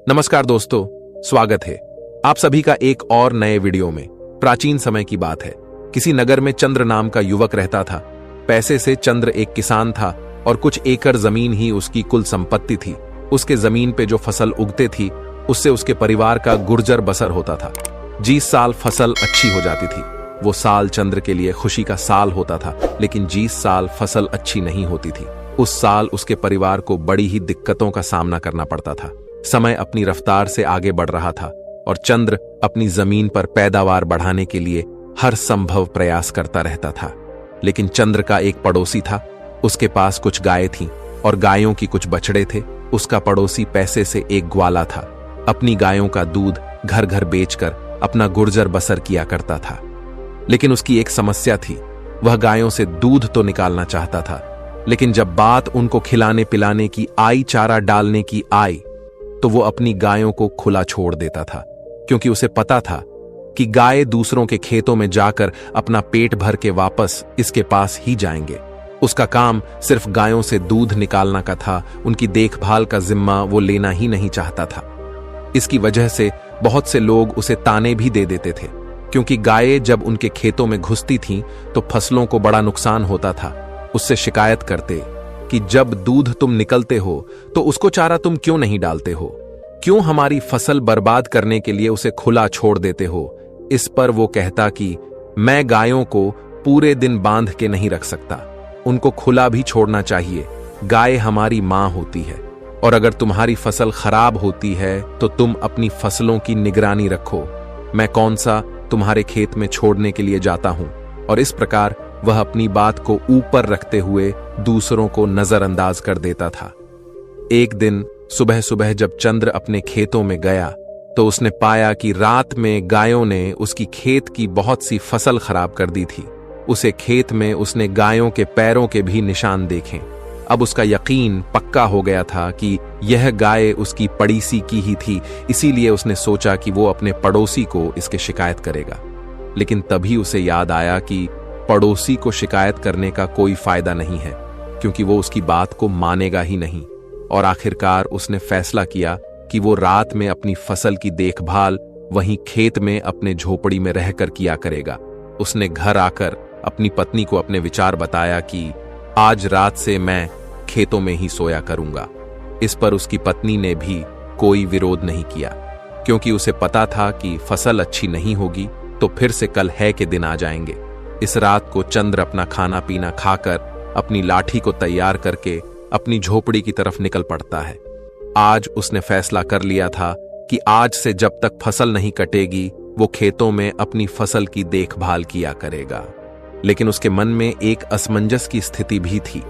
नमस्कार दोस्तों, स्वागत है आप सभी का एक और नए वीडियो में। प्राचीन समय की बात है। किसी नगर में चंद्र नाम का युवक रहता था। पैसे से चंद्र एक किसान था और कुछ एकड़ जमीन ही उसकी कुल संपत्ति थी। उसके जमीन पे जो फसल उगते थी उससे उसके परिवार का गुर्जर बसर होता था। जिस साल फसल अच्छी हो जाती थी वो साल चंद्र के लिए खुशी का साल होता था, लेकिन जिस साल फसल अच्छी नहीं होती थी उस साल उसके परिवार को बड़ी ही दिक्कतों का सामना करना पड़ता था। समय अपनी रफ्तार से आगे बढ़ रहा था और चंद्र अपनी जमीन पर पैदावार बढ़ाने के लिए हर संभव प्रयास करता रहता था। लेकिन चंद्र का एक पड़ोसी था। उसके पास कुछ गायें थीं और गायों की कुछ बछड़े थे। उसका पड़ोसी पैसे से एक ग्वाला था। अपनी गायों का दूध घर घर बेचकर अपना गुर्जर बसर किया करता था। लेकिन उसकी एक समस्या थी। वह गायों से दूध तो निकालना चाहता था, लेकिन जब बात उनको खिलाने पिलाने की आई, चारा डालने की आई, तो वो अपनी गायों को खुला छोड़ देता था, क्योंकि उसे पता था कि गाय दूसरों के खेतों में जाकर अपना पेट भर के वापस इसके पास ही जाएंगे। उसका काम सिर्फ गायों से दूध निकालना का था। उनकी देखभाल का जिम्मा वो लेना ही नहीं चाहता था। इसकी वजह से बहुत से लोग उसे ताने भी दे देते थे, क्योंकि गायें जब उनके खेतों में घुसती थीं तो फसलों को बड़ा नुकसान होता था। उससे शिकायत करते कि जब दूध तुम निकलते हो तो उसको चारा तुम क्यों नहीं डालते हो, क्यों हमारी फसल बर्बाद करने के लिए उसे खुला छोड़ देते हो। इस पर वो कहता कि मैं गायों को पूरे दिन बांध के नहीं रख सकता, उनको खुला भी छोड़ना चाहिए। गाय हमारी मां होती है और अगर तुम्हारी फसल खराब होती है तो तुम अपनी फसलों की निगरानी रखो। मैं कौन सा तुम्हारे खेत में छोड़ने के लिए जाता हूं। और इस प्रकार वह अपनी बात को ऊपर रखते हुए दूसरों को नजरअंदाज कर देता था। एक दिन सुबह सुबह जब चंद्र अपने खेतों में गया तो उसने पाया कि रात में गायों ने उसकी खेत की बहुत सी फसल खराब कर दी थी। उसे खेत में उसने गायों के पैरों के भी निशान देखे। अब उसका यकीन पक्का हो गया था कि यह गाय उसकी पड़ीसी की ही थी, इसीलिए उसने सोचा कि वो अपने पड़ोसी को इसके शिकायत करेगा। लेकिन तभी उसे याद आया कि पड़ोसी को शिकायत करने का कोई फायदा नहीं है, क्योंकि वो उसकी बात को मानेगा ही नहीं। और आखिरकार उसने फैसला किया कि वो रात में अपनी फसल की देखभाल वहीं खेत में अपने झोपड़ी में रहकर किया करेगा। उसने घर आकर अपनी पत्नी को अपने विचार बताया कि आज रात से मैं खेतों में ही सोया करूंगा। इस पर उसकी पत्नी ने भी कोई विरोध नहीं किया, क्योंकि उसे पता था कि फसल अच्छी नहीं होगी तो फिर से कल है के दिन आ जाएंगे। इस रात को चंद्र अपना खाना पीना खाकर अपनी लाठी को तैयार करके अपनी झोपड़ी की तरफ निकल पड़ता है। आज उसने फैसला कर लिया था कि आज से जब तक फसल नहीं कटेगी वो खेतों में अपनी फसल की देखभाल किया करेगा। लेकिन उसके मन में एक असमंजस की स्थिति भी थी।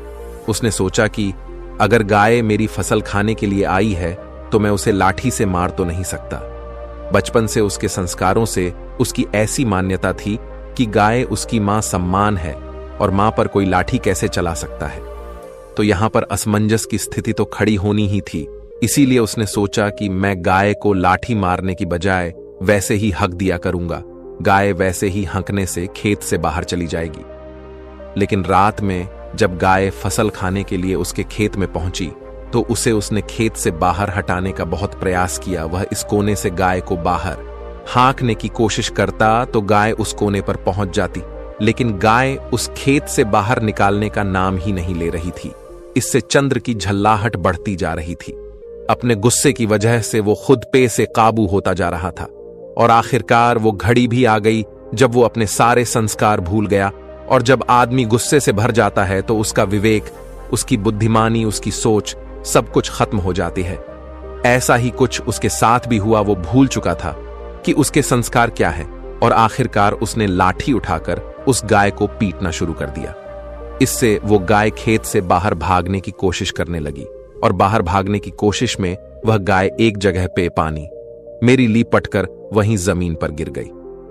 उसने सोचा कि अगर गाय मेरी फसल खाने के लिए आई है तो मैं उसे लाठी से मार तो नहीं सकता। बचपन से उसके संस्कारों से उसकी ऐसी मान्यता थी कि गाय उसकी मां सम्मान है और मां पर कोई लाठी कैसे चला सकता है। तो यहां पर असमंजस की स्थिति तो खड़ी होनी ही थी। इसीलिए उसने सोचा कि मैं गाय को लाठी मारने की बजाय वैसे ही हक दिया करूंगा। गाय वैसे ही हंकने से खेत से बाहर चली जाएगी। लेकिन रात में जब गाय फसल खाने के लिए उसके खेत में पहुंची तो उसे उसने खेत से बाहर हटाने का बहुत प्रयास किया। वह इस कोने से गाय को बाहर हाँकने की कोशिश करता तो गाय उस कोने पर पहुंच जाती, लेकिन गाय उस खेत से बाहर निकालने का नाम ही नहीं ले रही थी। इससे चंद्र की झल्लाहट बढ़ती जा रही थी। अपने गुस्से की वजह से वो खुद पे से काबू होता जा रहा था और आखिरकार वो घड़ी भी आ गई जब वो अपने सारे संस्कार भूल गया। और जब आदमी गुस्से से भर जाता है तो उसका विवेक, उसकी बुद्धिमानी, उसकी सोच सब कुछ खत्म हो जाती है। ऐसा ही कुछ उसके साथ भी हुआ। वो भूल चुका था कि उसके संस्कार क्या है और आखिरकार उसने लाठी उठाकर उस गाय को पीटना शुरू कर दिया। इससे वो गाय खेत से बाहर भागने की कोशिश करने लगी और बाहर भागने की कोशिश में वह गाय एक जगह पे पानी मेरी ली पटकर वहीं जमीन पर गिर गई।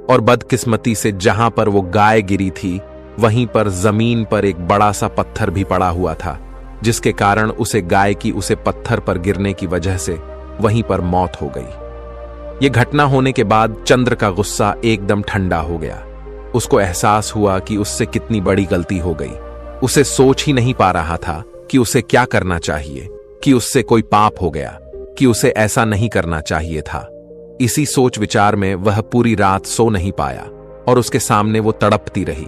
और बदकिस्मती से जहां पर वो गाय गिरी थी वहीं पर जमीन पर एक बड़ा सा पत्थर भी पड़ा हुआ था, जिसके कारण उसे गाय की उसे पत्थर पर गिरने की वजह से वहीं पर मौत हो गई। यह घटना होने के बाद चंद्र का गुस्सा एकदम ठंडा हो गया। उसको एहसास हुआ कि उससे कितनी बड़ी गलती हो गई। उसे सोच ही नहीं पा रहा था कि उसे क्या करना चाहिए, कि उससे कोई पाप हो गया, कि उसे ऐसा नहीं करना चाहिए था। इसी सोच विचार में वह पूरी रात सो नहीं पाया और उसके सामने वो तड़पती रही।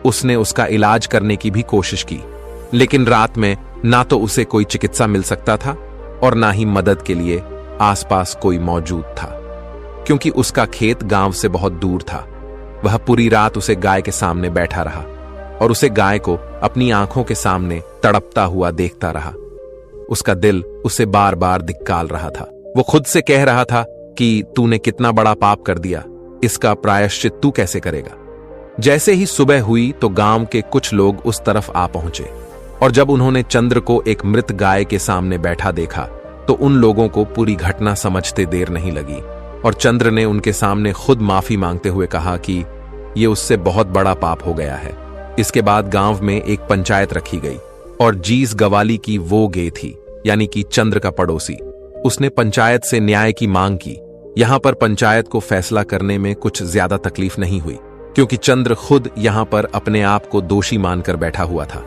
उसने उसका इलाज करने की भी कोशिश की, लेकिन रात में ना तो उसे कोई चिकित्सा मिल सकता था और ना ही मदद के लिए आसपास कोई मौजूद था, क्योंकि उसका खेत गांव से बहुत दूर था। वह पूरी रात उसे गाय के सामने बैठा रहा और उसे गाय को अपनी आंखों के सामने तड़पता हुआ देखता रहा। उसका दिल उसे बार बार धिक्कार रहा था। वो खुद से कह रहा था कि तूने कितना बड़ा पाप कर दिया, इसका प्रायश्चित तू कैसे करेगा। जैसे ही सुबह हुई तो गांव के कुछ लोग उस तरफ आ पहुंचे और जब उन्होंने चंद्र को एक मृत गाय के सामने बैठा देखा तो उन लोगों को पूरी घटना समझते देर नहीं लगी और चंद्र ने उनके सामने खुद माफी मांगते हुए कहा कि ये उससे बहुत बड़ा पाप हो गया है। इसके बाद गांव में एक पंचायत रखी गई और जीस गवाली की वो गे थी, यानी कि चंद्र का पड़ोसी। उसने पंचायत से न्याय की मांग की। यहां पर पंचायत को फैसला करने में कुछ ज्यादा तकलीफ नहीं हुई, क्योंकि चंद्र खुद यहां पर अपने आप को दोषी मानकर बैठा हुआ था।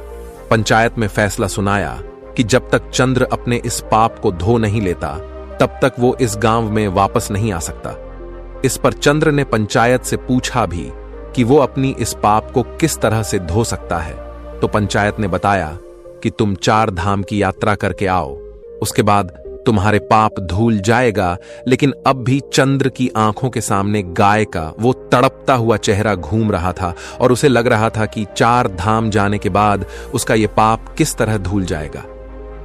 पंचायत में फैसला सुनाया कि जब तक चंद्र अपने इस पाप को धो नहीं लेता तब तक वो इस गांव में वापस नहीं आ सकता। इस पर चंद्र ने पंचायत से पूछा भी कि वो अपनी इस पाप को किस तरह से धो सकता है, तो पंचायत ने बताया कि तुम 4 धाम की यात्रा करके आओ, उसके बाद तुम्हारे पाप धुल जाएगा। लेकिन अब भी चंद्र की आंखों के सामने गाय का वो तड़पता हुआ चेहरा घूम रहा था और उसे लग रहा था कि 4 धाम जाने के बाद उसका ये पाप किस तरह धुल जाएगा।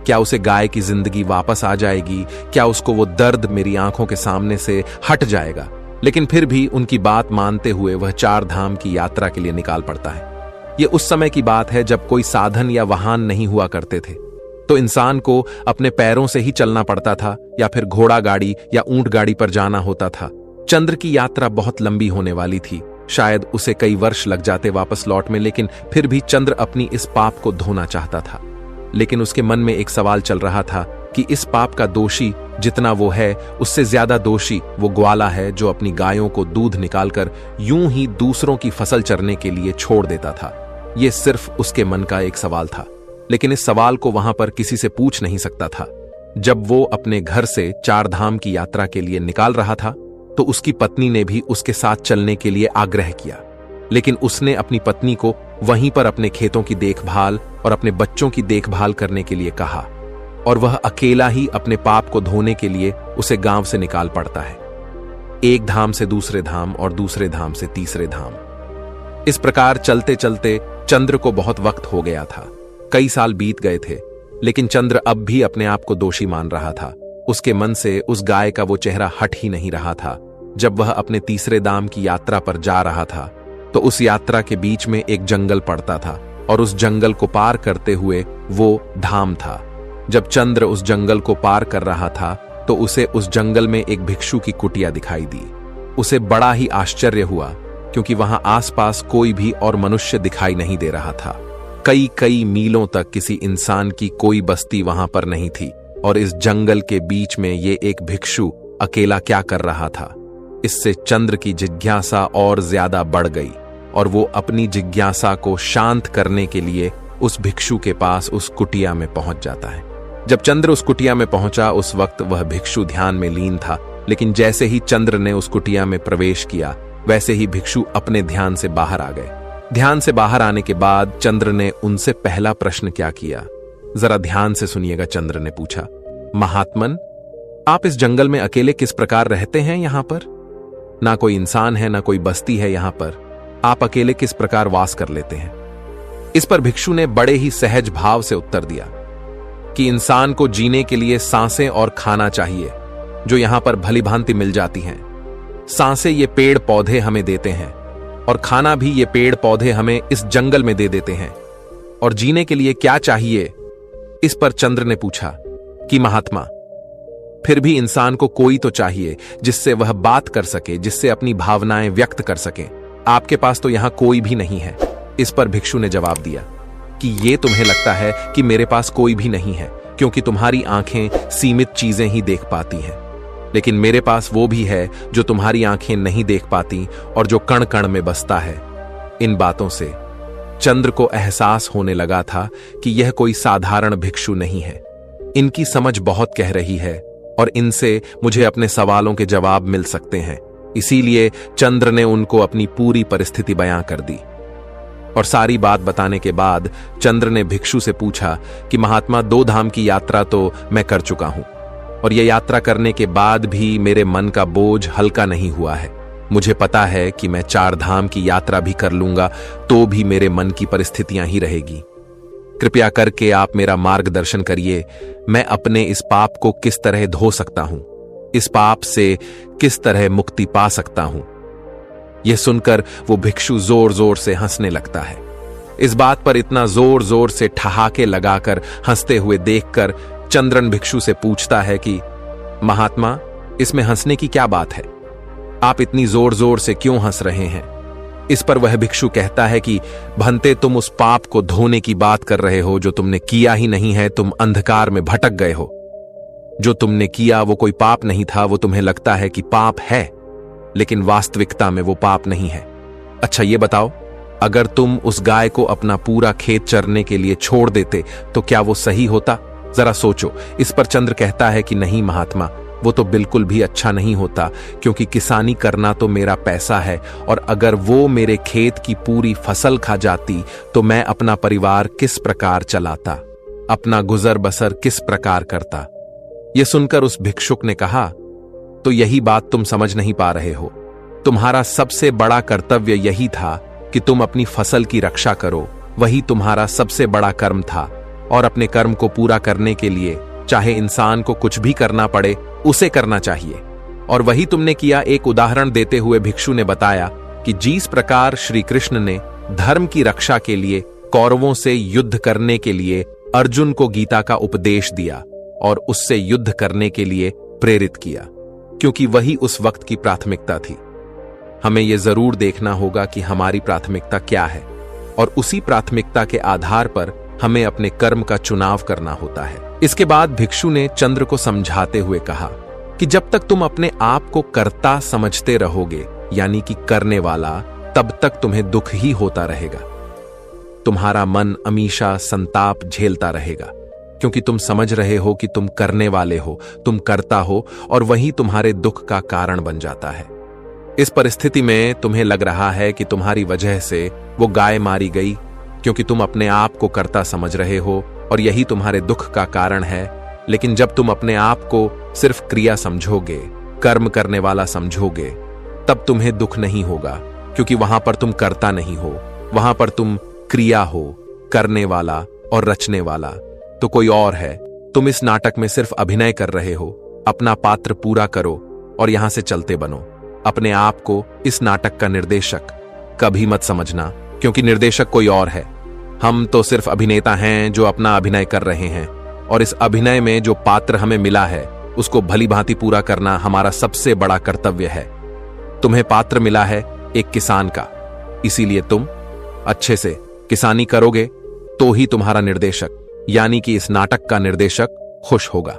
क्या उसे गाय की जिंदगी वापस आ जाएगी? क्या उसको वो दर्द मेरी आंखों के सामने से हट जाएगा? लेकिन फिर भी उनकी बात मानते हुए वह 4 धाम की यात्रा के लिए निकाल पड़ता है। ये उस समय की बात है जब कोई साधन या वाहन नहीं हुआ करते थे, तो इंसान को अपने पैरों से ही चलना पड़ता था या फिर घोड़ा गाड़ी या ऊंट गाड़ी पर जाना होता था। चंद्र की यात्रा बहुत लंबी होने वाली थी, शायद उसे कई वर्ष लग जाते वापस लौट में, लेकिन फिर भी चंद्र अपनी इस पाप को धोना चाहता था। लेकिन उसके मन में एक सवाल चल रहा था कि इस पाप का दोषी जितना वो है, उससे ज्यादा दोषी वो ग्वाला है जो अपनी गायों को दूध निकालकर यूं ही दूसरों की फसल चरने के लिए छोड़ देता था। ये सिर्फ उसके मन का एक सवाल था, लेकिन इस सवाल को वहां पर किसी से पूछ नहीं सकता था। जब वो अपने घर से 4 धाम की यात्रा के लिए निकाल रहा था तो उसकी पत्नी ने भी उसके साथ चलने के लिए आग्रह किया, लेकिन उसने अपनी पत्नी को वहीं पर अपने खेतों की देखभाल और अपने बच्चों की देखभाल करने के लिए कहा और वह अकेला ही अपने पाप को धोने के लिए उसे गांव से निकाल पड़ता है, एक धाम से दूसरे धाम और दूसरे धाम से तीसरे धाम। इस प्रकार चलते चलते चंद्र को बहुत वक्त हो गया था। कई साल बीत गए थे, लेकिन चंद्र अब भी अपने आप को दोषी मान रहा था। उसके मन से उस गाय का वो चेहरा हट ही नहीं रहा था। जब वह अपने तीसरे धाम की यात्रा पर जा रहा था तो उस यात्रा के बीच में एक जंगल पड़ता था और उस जंगल को पार करते हुए वो धाम था। जब चंद्र उस जंगल को पार कर रहा था तो उसे उस जंगल में एक भिक्षु की कुटिया दिखाई दी। उसे बड़ा ही आश्चर्य हुआ, क्योंकि वहां आसपास कोई भी और मनुष्य दिखाई नहीं दे रहा था। कई कई मीलों तक किसी इंसान की कोई बस्ती वहां पर नहीं थी और इस जंगल के बीच में ये एक भिक्षु अकेला क्या कर रहा था। इससे चंद्र की जिज्ञासा और ज्यादा बढ़ गई और वो अपनी जिज्ञासा को शांत करने के लिए उस भिक्षु के पास उस कुटिया में पहुंच जाता है। जब चंद्र उस कुटिया में पहुंचा उस वक्त वह भिक्षु ध्यान में लीन था, लेकिन जैसे ही चंद्र ने उस कुटिया में प्रवेश किया वैसे ही भिक्षु अपने ध्यान से बाहर आ गए। ध्यान से बाहर आने के बाद चंद्र ने उनसे पहला प्रश्न क्या किया, जरा ध्यान से सुनिएगा। चंद्र ने पूछा, महात्मन, आप इस जंगल में अकेले किस प्रकार रहते हैं? यहां पर ना कोई इंसान है, ना कोई बस्ती है, यहां पर आप अकेले किस प्रकार वास कर लेते हैं? इस पर भिक्षु ने बड़े ही सहज भाव से उत्तर दिया कि इंसान को जीने के लिए सांसें और खाना चाहिए, जो यहां पर भली भांति मिल जाती हैं। सांसें ये पेड़ पौधे हमें देते हैं और खाना भी ये पेड़ पौधे हमें इस जंगल में दे देते हैं। और जीने के लिए क्या चाहिए? इस पर चंद्र ने पूछा कि महात्मा, फिर भी इंसान को कोई तो चाहिए जिससे वह बात कर सके, जिससे अपनी भावनाएं व्यक्त कर सके। आपके पास तो यहां कोई भी नहीं है। इस पर भिक्षु ने जवाब दिया कि ये तुम्हें लगता है कि मेरे पास कोई भी नहीं है, क्योंकि तुम्हारी आंखें सीमित चीजें ही देख पाती हैं, लेकिन मेरे पास वो भी है जो तुम्हारी आंखें नहीं देख पाती और जो कण कण में बसता है। इन बातों से चंद्र को एहसास होने लगा था कि यह कोई साधारण भिक्षु नहीं है। इनकी समझ बहुत कह रही है और इनसे मुझे अपने सवालों के जवाब मिल सकते हैं। इसीलिए चंद्र ने उनको अपनी पूरी परिस्थिति बयां कर दी। और सारी बात बताने के बाद चंद्र ने भिक्षु से पूछा कि महात्मा, 2 धाम की यात्रा तो मैं कर चुका हूं, और यह यात्रा करने के बाद भी मेरे मन का बोझ हल्का नहीं हुआ है। मुझे पता है कि मैं 4 धाम की यात्रा भी कर लूंगा तो भी मेरे मन की परिस्थितियां ही रहेगी। कृपया करके आप मेरा मार्गदर्शन करिए। मैं अपने इस पाप को किस तरह धो सकता हूं, इस पाप से किस तरह मुक्ति पा सकता हूं। यह सुनकर वो भिक्षु जोर जोर से हंसने लगता है। इस बात पर इतना जोर जोर से ठहाके लगाकर हंसते हुए देखकर चंद्रन भिक्षु से पूछता है कि महात्मा, इसमें हंसने की क्या बात है? आप इतनी जोर जोर से क्यों हंस रहे हैं? इस पर वह भिक्षु कहता है कि भंते, तुम उस पाप को धोने की बात कर रहे हो जो तुमने किया ही नहीं है। तुम अंधकार में भटक गए हो। जो तुमने किया वो कोई पाप नहीं था, वो तुम्हें लगता है कि पाप है, लेकिन वास्तविकता में वो पाप नहीं है। अच्छा ये बताओ, अगर तुम उस गाय को अपना पूरा खेत चरने के लिए छोड़ देते तो क्या वो सही होता? जरा सोचो। इस पर चंद्र कहता है कि नहीं महात्मा, वो तो बिल्कुल भी अच्छा नहीं होता, क्योंकि किसानी करना तो मेरा पैसा है, और अगर वो मेरे खेत की पूरी फसल खा जाती तो मैं अपना परिवार किस प्रकार चलाता, अपना गुजर बसर किस प्रकार करता। यह सुनकर उस भिक्षुक ने कहा, तो यही बात तुम समझ नहीं पा रहे हो। तुम्हारा सबसे बड़ा कर्तव्य यही था कि तुम अपनी फसल की रक्षा करो। वही तुम्हारा सबसे बड़ा कर्म था, और अपने कर्म को पूरा करने के लिए चाहे इंसान को कुछ भी करना पड़े, उसे करना चाहिए। और वही तुमने किया। एक उदाहरण देते हुए भिक्षु ने बताया कि जिस प्रकार श्री कृष्ण ने धर्म की रक्षा के लिए कौरवों से युद्ध करने के लिए अर्जुन को गीता का उपदेश दिया और उससे युद्ध करने के लिए प्रेरित किया, क्योंकि वही उस वक्त की प्राथमिकता थी। हमें यह जरूर देखना होगा कि हमारी प्राथमिकता क्या है, और उसी प्राथमिकता के आधार पर हमें अपने कर्म का चुनाव करना होता है। इसके बाद भिक्षु ने चंद्र को समझाते हुए कहा कि जब तक तुम अपने आप को कर्ता समझते रहोगे, यानी कि करने वाला, तब तक तुम्हें दुख ही होता रहेगा। तुम्हारा मन हमेशा संताप झेलता रहेगा, क्योंकि तुम समझ रहे हो कि तुम करने वाले हो, तुम करता हो, और वही तुम्हारे दुख का कारण बन जाता है। इस परिस्थिति में तुम्हें लग रहा है कि तुम्हारी वजह से वो गाय मारी गई, क्योंकि तुम अपने आप को कर्ता समझ रहे हो और यही तुम्हारे दुख का कारण है। लेकिन जब तुम अपने आप को सिर्फ क्रिया समझोगे, कर्म करने वाला समझोगे, तब तुम्हें दुख नहीं होगा, क्योंकि वहां पर तुम कर्ता नहीं हो, वहां पर तुम क्रिया हो, करने वाला और रचने वाला तो कोई और है। तुम इस नाटक में सिर्फ अभिनय कर रहे हो। अपना पात्र पूरा करो और यहां से चलते बनो। अपने आप को इस नाटक का निर्देशक कभी मत समझना, क्योंकि निर्देशक कोई और है। हम तो सिर्फ अभिनेता हैं जो अपना अभिनय कर रहे हैं, और इस अभिनय में जो पात्र हमें मिला है उसको भली भांति पूरा करना हमारा सबसे बड़ा कर्तव्य है। तुम्हें पात्र मिला है एक किसान का, इसीलिए तुम अच्छे से किसानी करोगे तो ही तुम्हारा निर्देशक, यानी कि इस नाटक का निर्देशक, खुश होगा।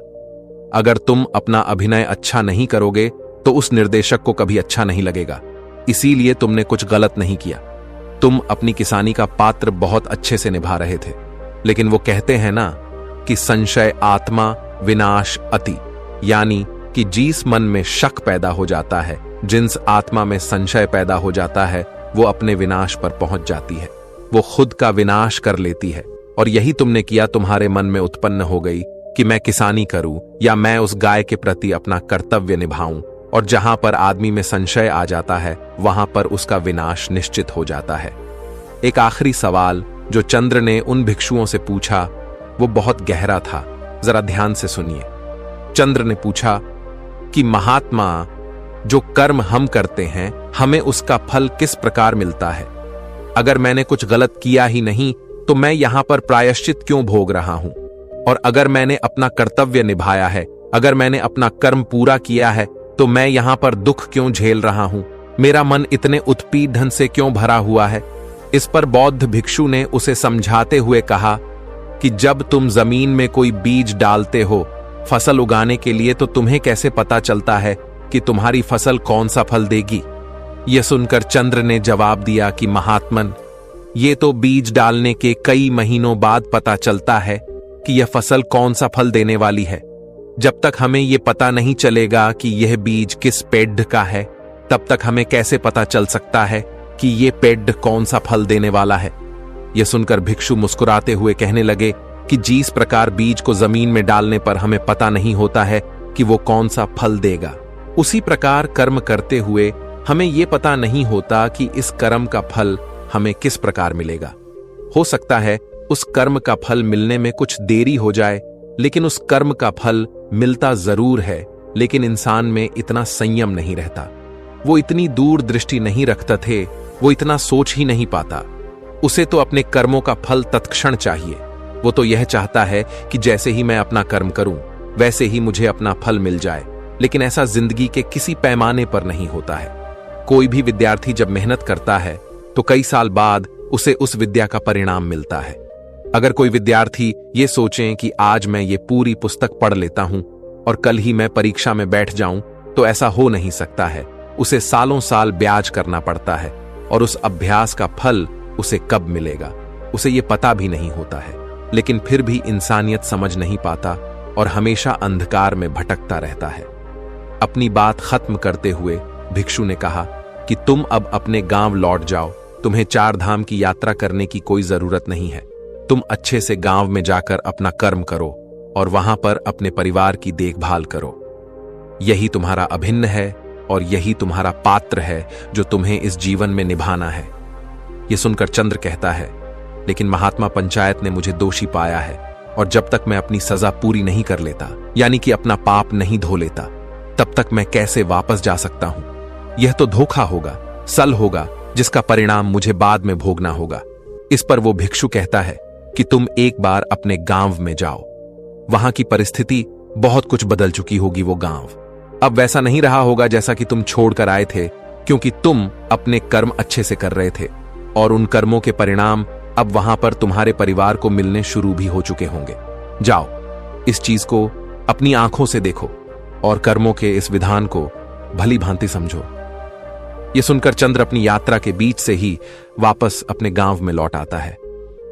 अगर तुम अपना अभिनय अच्छा नहीं करोगे तो उस निर्देशक को कभी अच्छा नहीं लगेगा। इसीलिए तुमने कुछ गलत नहीं किया। तुम अपनी किसानी का पात्र बहुत अच्छे से निभा रहे थे, लेकिन वो कहते हैं ना कि संशय आत्मा विनाश अति, यानी कि जिस मन में शक पैदा हो जाता है, जिस आत्मा में संशय पैदा हो जाता है, वो अपने विनाश पर पहुंच जाती है, वो खुद का विनाश कर लेती है। और यही तुमने किया। तुम्हारे मन में उत्पन्न हो गई कि मैं किसानी करूं या मैं उस गाय के प्रति अपना कर्तव्य निभाऊं, और जहां पर आदमी में संशय आ जाता है वहां पर उसका विनाश निश्चित हो जाता है। एक आखिरी सवाल जो चंद्र ने उन भिक्षुओं से पूछा वो बहुत गहरा था, जरा ध्यान से सुनिए। चंद्र ने पूछा कि महात्मा, जो कर्म हम करते हैं हमें उसका फल किस प्रकार मिलता है? अगर मैंने कुछ गलत किया ही नहीं तो मैं यहां पर प्रायश्चित क्यों भोग रहा हूं? और अगर मैंने अपना कर्तव्य निभाया है, अगर मैंने अपना कर्म पूरा किया है, तो मैं यहां पर दुख क्यों झेल रहा हूं? मेरा मन इतने उत्पीड़न से क्यों भरा हुआ है? इस पर बौद्ध भिक्षु ने उसे समझाते हुए कहा कि जब तुम जमीन में कोई बीज डालते हो फसल उगाने के लिए, तो तुम्हें कैसे पता चलता है कि तुम्हारी फसल कौन सा फल देगी? यह सुनकर चंद्र ने जवाब दिया कि महात्मन, ये तो बीज डालने के कई महीनों बाद पता चलता है कि यह फसल कौन सा फल देने वाली है। जब तक हमें ये पता नहीं चलेगा कि यह बीज किस पेड़ का है, तब तक हमें कैसे पता चल सकता है कि ये पेड़ कौन सा फल देने वाला है। यह सुनकर भिक्षु मुस्कुराते हुए कहने लगे कि जिस प्रकार बीज को जमीन में डालने पर हमें पता नहीं होता है कि वो कौन सा फल देगा, उसी प्रकार कर्म करते हुए हमें यह पता नहीं होता कि इस कर्म का फल हमें किस प्रकार मिलेगा। हो सकता है उस कर्म का फल मिलने में कुछ देरी हो जाए, लेकिन उस कर्म का फल मिलता जरूर है। लेकिन इंसान में इतना संयम नहीं रहता, वो इतनी दूरदृष्टि नहीं रखता थे, वो इतना सोच ही नहीं पाता। उसे तो अपने कर्मों का फल तत्क्षण चाहिए। वो तो यह चाहता है कि जैसे ही मैं अपना कर्म करूं वैसे ही मुझे अपना फल मिल जाए। लेकिन ऐसा जिंदगी के किसी पैमाने पर नहीं होता है। कोई भी विद्यार्थी जब मेहनत करता है तो कई साल बाद उसे उस विद्या का परिणाम मिलता है। अगर कोई विद्यार्थी ये सोचें कि आज मैं ये पूरी पुस्तक पढ़ लेता हूं और कल ही मैं परीक्षा में बैठ जाऊं, तो ऐसा हो नहीं सकता है। उसे सालों साल ब्याज करना पड़ता है और उस अभ्यास का फल उसे कब मिलेगा उसे ये पता भी नहीं होता है। लेकिन फिर भी इंसानियत समझ नहीं पाता और हमेशा अंधकार में भटकता रहता है। अपनी बात खत्म करते हुए भिक्षु ने कहा कि तुम अब अपने गांव लौट जाओ। तुम्हें 4 धाम की यात्रा करने की कोई जरूरत नहीं है। तुम अच्छे से गांव में जाकर अपना कर्म करो और वहां पर अपने परिवार की देखभाल करो। यही तुम्हारा अभिन्न है और यही तुम्हारा पात्र है जो तुम्हें इस जीवन में निभाना है। यह सुनकर चंद्र कहता है, लेकिन महात्मा पंचायत ने मुझे दोषी पाया है और जब तक मैं अपनी सजा पूरी नहीं कर लेता, यानी कि अपना पाप नहीं धो लेता, तब तक मैं कैसे वापस जा सकता हूं। यह तो धोखा होगा, सल होगा, जिसका परिणाम मुझे बाद में भोगना होगा। इस पर वो भिक्षु कहता है कि तुम एक बार अपने गांव में जाओ। वहां की परिस्थिति बहुत कुछ बदल चुकी होगी। वो गांव अब वैसा नहीं रहा होगा जैसा कि तुम छोड़कर आए थे, क्योंकि तुम अपने कर्म अच्छे से कर रहे थे और उन कर्मों के परिणाम अब वहां पर तुम्हारे परिवार को मिलने शुरू भी हो चुके होंगे। जाओ, इस चीज को अपनी आंखों से देखो और कर्मों के इस विधान को भली भांति समझो। यह सुनकर चंद्र अपनी यात्रा के बीच से ही वापस अपने गांव में लौट आता है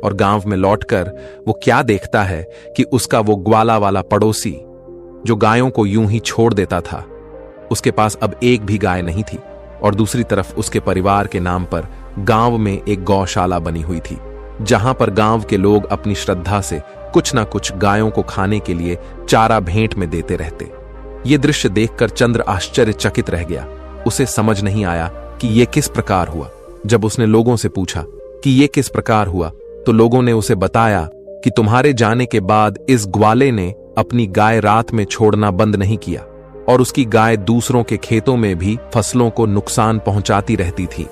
और गांव में लौटकर वो क्या देखता है कि उसका वो ग्वाला वाला पड़ोसी जो गायों को यूं ही छोड़ देता था, उसके पास अब एक भी गाय नहीं थी और दूसरी तरफ उसके परिवार के नाम पर गांव में एक गौशाला बनी हुई थी, जहां पर गांव के लोग अपनी श्रद्धा से कुछ ना कुछ गायों को खाने के लिए चारा भेंट में देते रहते। ये दृश्य देखकर चंद्र आश्चर्यचकित रह गया। उसे समझ नहीं आया कि यह किस प्रकार हुआ। जब उसने लोगों से पूछा कि यह किस प्रकार हुआ, तो लोगों ने उसे बताया कि तुम्हारे जाने के बाद इस ग्वाले ने अपनी गाय रात में छोड़ना बंद नहीं किया और उसकी गाय दूसरों के खेतों में भी फसलों को नुकसान पहुंचाती रहती थी,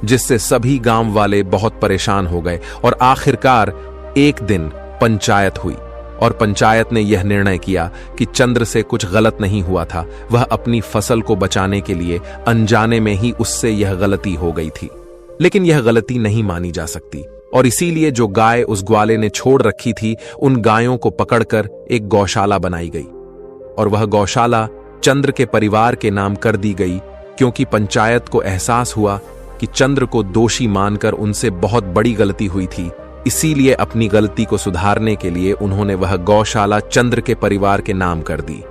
जिससे सभी गांव वाले बहुत परेशान हो गए। और आखिरकार एक दिन पंचायत हुई और पंचायत ने यह निर्णय किया कि चंद्र से कुछ गलत नहीं हुआ था। वह अपनी फसल को बचाने के लिए अनजाने में ही उससे यह गलती हो गई थी, लेकिन यह गलती नहीं मानी जा सकती और इसीलिए जो गाय उस ग्वाले ने छोड़ रखी थी, उन गायों को पकड़कर एक गौशाला बनाई गई और वह गौशाला चंद्र के परिवार के नाम कर दी गई, क्योंकि पंचायत को एहसास हुआ कि चंद्र को दोषी मानकर उनसे बहुत बड़ी गलती हुई थी। इसीलिए अपनी गलती को सुधारने के लिए उन्होंने वह गौशाला चंद्र के परिवार के नाम कर दी।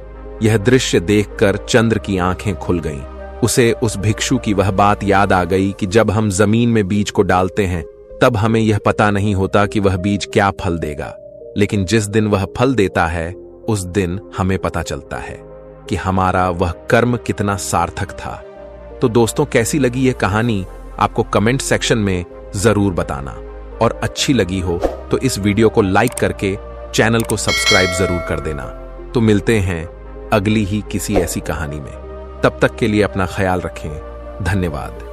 यह दृश्य देखकर चंद्र की आंखें खुल गईं। उसे उस भिक्षु की वह बात याद आ गई कि जब हम जमीन में बीज को डालते हैं तब हमें यह पता नहीं होता कि वह बीज क्या फल देगा, लेकिन जिस दिन वह फल देता है उस दिन हमें पता चलता है कि हमारा वह कर्म कितना सार्थक था। तो दोस्तों, कैसी लगी यह कहानी आपको कमेंट सेक्शन में जरूर बताना, और अच्छी लगी हो तो इस वीडियो को लाइक करके चैनल को सब्सक्राइब जरूर कर देना। तो मिलते हैं अगली ही किसी ऐसी कहानी में। तब तक के लिए अपना ख्याल रखें। धन्यवाद।